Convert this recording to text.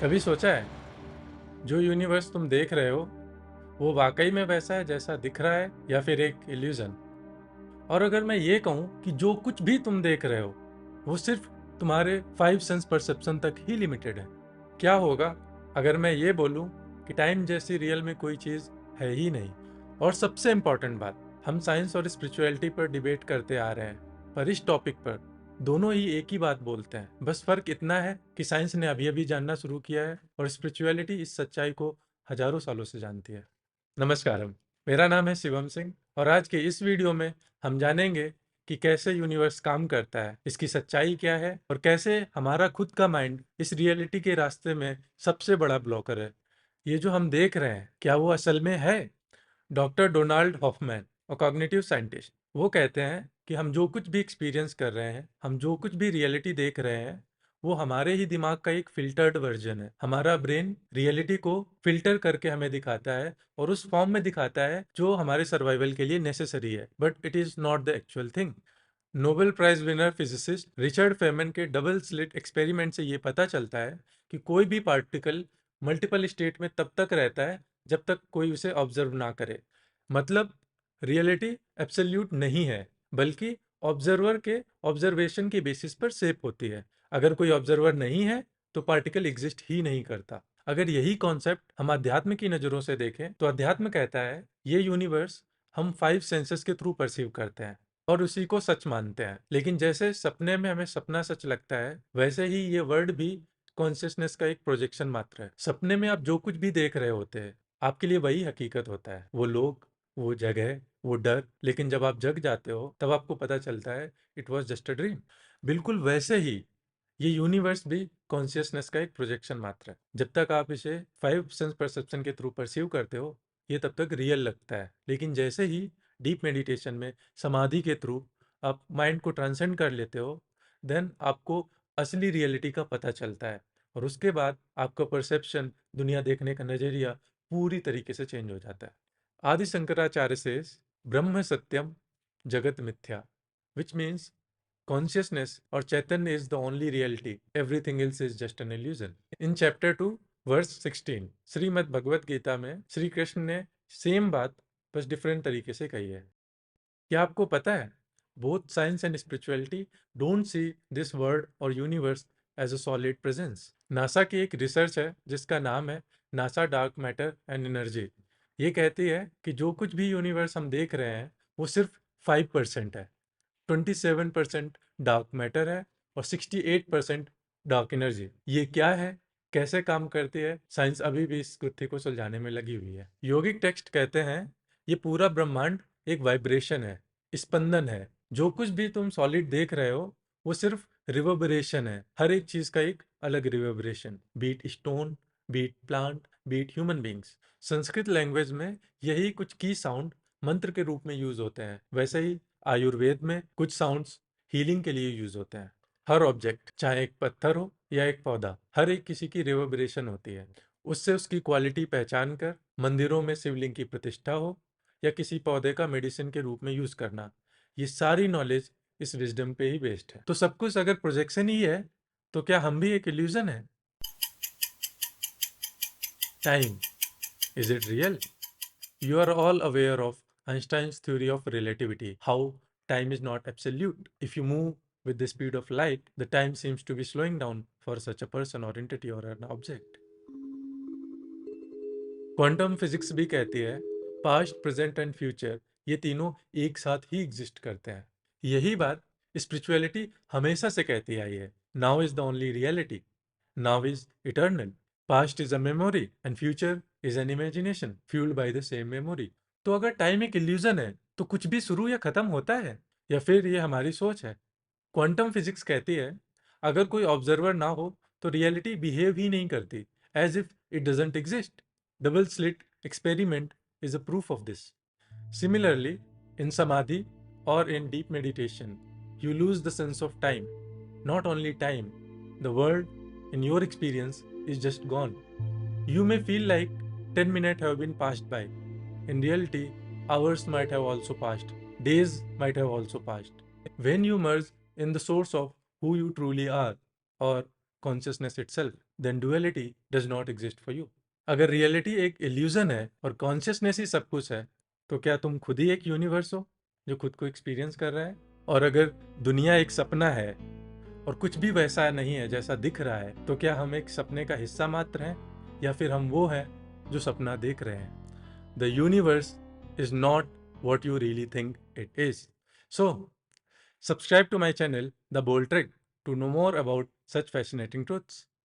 कभी सोचा है जो यूनिवर्स तुम देख रहे हो वो वाकई में वैसा है जैसा दिख रहा है या फिर एक इल्यूजन? और अगर मैं ये कहूँ कि जो कुछ भी तुम देख रहे हो वो सिर्फ तुम्हारे फाइव सेंस परसेप्शन तक ही लिमिटेड है, क्या होगा अगर मैं ये बोलूँ कि टाइम जैसी रियल में कोई चीज़ है ही नहीं? और सबसे इम्पॉर्टेंट बात, हम साइंस और स्पिरिचुअलिटी पर डिबेट करते आ रहे हैं, पर इस टॉपिक पर दोनों ही एक ही बात बोलते हैं। बस फर्क इतना है कि साइंस ने अभी अभी जानना शुरू किया है और स्पिरिचुअलिटी इस सच्चाई को हजारों सालों से जानती है। नमस्कारम, मेरा नाम है शिवम सिंह और आज के इस वीडियो में हम जानेंगे कि कैसे यूनिवर्स काम करता है, इसकी सच्चाई क्या है और कैसे हमारा खुद का माइंड इस रियलिटी के रास्ते में सबसे बड़ा ब्लॉकर है। ये जो हम देख रहे हैं, क्या वो असल में है? डॉक्टर डोनाल्ड हॉफमैन और कॉग्निटिव साइंटिस्ट, वो कहते हैं कि हम जो कुछ भी एक्सपीरियंस कर रहे हैं, हम जो कुछ भी रियलिटी देख रहे हैं, वो हमारे ही दिमाग का एक फिल्टर्ड वर्जन है। हमारा ब्रेन रियलिटी को फिल्टर करके हमें दिखाता है और उस फॉर्म में दिखाता है जो हमारे सर्वाइवल के लिए नेसेसरी है, but it is not the actual thing. Nobel prize winner physicist Richard Feynman के डबल स्लिट एक्सपेरिमेंट से ये पता चलता है कि कोई भी पार्टिकल मल्टीपल स्टेट में तब तक रहता है जब तक कोई उसे ऑब्जर्व ना करे। मतलब रियलिटी एब्सोल्यूट नहीं है, बल्कि ऑब्जर्वर के ऑब्जर्वेशन की बेसिस पर शेप होती है। अगर कोई ऑब्जर्वर नहीं है तो पार्टिकल एग्जिस्ट ही नहीं करता। अगर यही कॉन्सेप्ट हम अध्यात्म की नज़रों से देखें तो अध्यात्म कहता है ये यूनिवर्स हम फाइव सेंसेस के थ्रू परसीव करते हैं और उसी को सच मानते हैं। लेकिन जैसे सपने में हमें सपना सच लगता है, वैसे ही ये वर्ड भी कॉन्शियसनेस का एक प्रोजेक्शन मात्र है। सपने में आप जो कुछ भी देख रहे होते हैं, आपके लिए वही हकीकत होता है, वो लोग, वो जगह, वो डर। लेकिन जब आप जग जाते हो तब आपको पता चलता है it was just a dream. बिल्कुल वैसे ही ये यूनिवर्स भी कॉन्शियसनेस का एक प्रोजेक्शन मात्र है। जब तक आप इसे फाइव सेंस परसेप्शन के थ्रू परसीव करते हो, ये तब तक रियल लगता है। लेकिन जैसे ही डीप मेडिटेशन में समाधि के थ्रू आप माइंड को ट्रांसेंड कर लेते हो, देन आपको असली रियलिटी का पता चलता है और उसके बाद आपका परसेप्शन, दुनिया देखने का नजरिया पूरी तरीके से चेंज हो जाता है। आदि शंकराचार्य से ब्रह्म सत्यम जगत मिथ्या, which means consciousness or Chaitanya is the only reality. Everything else is just an illusion. In chapter 2, verse 16, Shrimad Bhagavad Gita में श्री कृष्ण ने सेम बात बस डिफरेंट तरीके से कही है। क्या आपको पता है? Both science and spirituality don't see this world और universe as a solid presence. NASA की एक रिसर्च है जिसका नाम है NASA dark matter and energy. ये कहती है कि जो कुछ भी यूनिवर्स हम देख रहे हैं वो सिर्फ 5% है। 27% डार्क मैटर है और 68% डार्क एनर्जी। ये क्या है, कैसे काम करती है, साइंस अभी भी इस गुत्थी को सुलझाने में लगी हुई है। योगिक टेक्स्ट कहते हैं ये पूरा ब्रह्मांड एक वाइब्रेशन है, स्पंदन है। जो कुछ भी तुम सॉलिड देख रहे हो वो सिर्फ रिवर्बरेशन है। हर एक चीज का एक अलग reverberation, be it stone, be it plant, be it human beings. Sanskrit language में यही कुछ की साउंड मंत्र के रूप में यूज होते हैं। वैसे ही आयुर्वेद में कुछ साउंड्स हीलिंग के लिए यूज होते हैं। हर ऑब्जेक्ट, चाहे एक पत्थर हो या एक पौधा, हर एक किसी की रिवर्बरेशन होती है। उससे उसकी क्वालिटी पहचान कर मंदिरों में शिवलिंग की प्रतिष्ठा हो या किसी पौधे का मेडिसिन के रूप में यूज करना, ये सारी नॉलेज इस विजडम पे ही बेस्ड है। तो सब कुछ अगर प्रोजेक्शन ही है तो क्या हम भी एक इल्यूजन है? Time, is it real? You are all aware of Einstein's theory of relativity, how time is not absolute. If you move with the speed of light, the time seems to be slowing down for such a person or entity or an object. Quantum physics भी कहती है past, present and future ये तीनों एक साथ ही exist करते हैं। यही बात स्पिरिचुअलिटी हमेशा से कहती आई है। Now is the only reality, now is eternal, past is a memory and future is an imagination fuelled by the same memory. तो अगर टाइम एक इल्यूजन है तो कुछ भी शुरू या खत्म होता है, या फिर ये हमारी सोच है? क्वांटम फिजिक्स कहती है अगर कोई ऑब्जर्वर ना हो तो रियलिटी बिहेव ही नहीं करती, as if it doesn't exist. Double slit experiment is a proof of this. Similarly, in samadhi or in deep meditation, you lose the sense of time. Not only time, the world in your experience is just gone. You may feel like 10 minutes have been passed by. In reality, hours might have also passed, days might have also passed. When you merge in the source of who you truly are, or consciousness itself, then duality does not exist for you. अगर reality एक illusion है और consciousness ही सब कुछ है, तो क्या तुम खुद ही एक यूनिवर्स हो जो खुद को एक्सपीरियंस कर रहा है? और अगर दुनिया एक सपना है और कुछ भी वैसा नहीं है जैसा दिख रहा है, तो क्या हम एक सपने का हिस्सा मात्र हैं या फिर हम वो हैं जो सपना देख रहे हैं? The universe is not what you really think it is. So, subscribe to my channel, The Bold Trick, to know more about such fascinating truths.